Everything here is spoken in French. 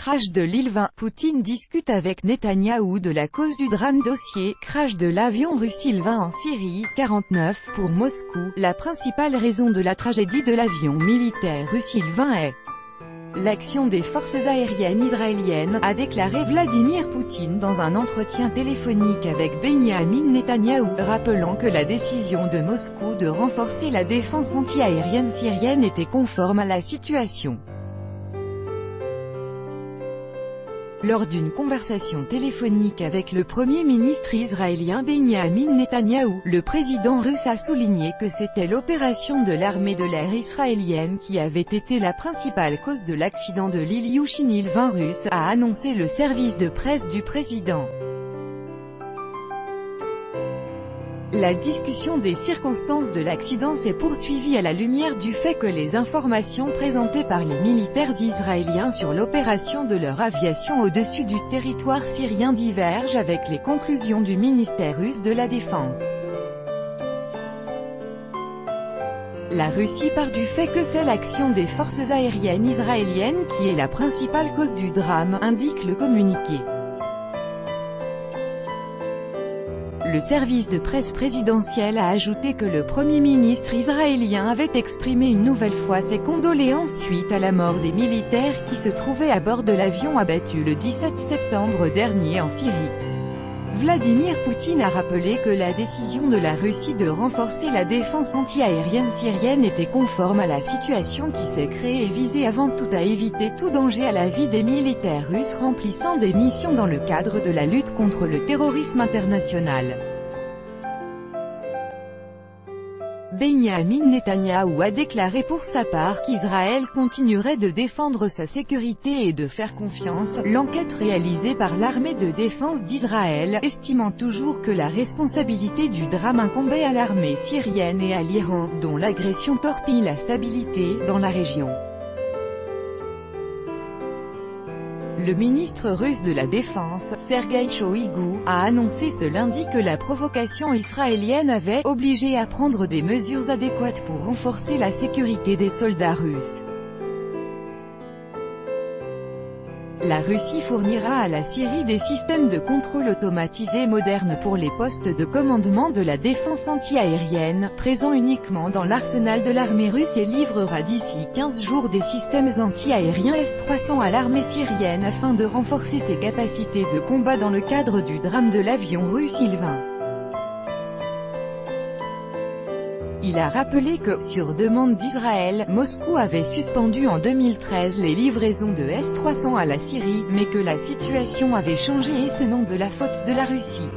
Crash de l'Il-20, Poutine discute avec Netanyahou de la cause du drame. Dossier, crash de l'avion russe Il-20 en Syrie, 49, pour Moscou, la principale raison de la tragédie de l'avion militaire russe Il-20 est l'action des forces aériennes israéliennes, a déclaré Vladimir Poutine dans un entretien téléphonique avec Benyamin Netanyahou, rappelant que la décision de Moscou de renforcer la défense anti-aérienne syrienne était conforme à la situation. Lors d'une conversation téléphonique avec le Premier ministre israélien Benyamin Netanyahou, le président russe a souligné que c'était l'opération de l'armée de l'air israélienne qui avait été la principale cause de l'accident de l'Ilyushin Il-20 russe, a annoncé le service de presse du président. La discussion des circonstances de l'accident s'est poursuivie à la lumière du fait que les informations présentées par les militaires israéliens sur l'opération de leur aviation au-dessus du territoire syrien divergent avec les conclusions du ministère russe de la Défense. La Russie part du fait que c'est l'action des forces aériennes israéliennes qui est la principale cause du drame, indique le communiqué. Le service de presse présidentiel a ajouté que le Premier ministre israélien avait exprimé une nouvelle fois ses condoléances suite à la mort des militaires qui se trouvaient à bord de l'avion abattu le 17 septembre dernier en Syrie. Vladimir Poutine a rappelé que la décision de la Russie de renforcer la défense anti-aérienne syrienne était conforme à la situation qui s'est créée et visait avant tout à éviter tout danger à la vie des militaires russes remplissant des missions dans le cadre de la lutte contre le terrorisme international. Benyamin Netanyahou a déclaré pour sa part qu'Israël continuerait de défendre sa sécurité et de faire confiance. L'enquête réalisée par l'armée de défense d'Israël, estimant toujours que la responsabilité du drame incombait à l'armée syrienne et à l'Iran, dont l'agression torpille la stabilité dans la région. Le ministre russe de la Défense, Sergueï Shoïgou, a annoncé ce lundi que la provocation israélienne avait obligé à prendre des mesures adéquates pour renforcer la sécurité des soldats russes. La Russie fournira à la Syrie des systèmes de contrôle automatisés modernes pour les postes de commandement de la défense anti-aérienne, présents uniquement dans l'arsenal de l'armée russe, et livrera d'ici 15 jours des systèmes anti-aériens S-300 à l'armée syrienne afin de renforcer ses capacités de combat dans le cadre du drame de l'avion russe Il-20. Il a rappelé que, sur demande d'Israël, Moscou avait suspendu en 2013 les livraisons de S-300 à la Syrie, mais que la situation avait changé et ce non de la faute de la Russie.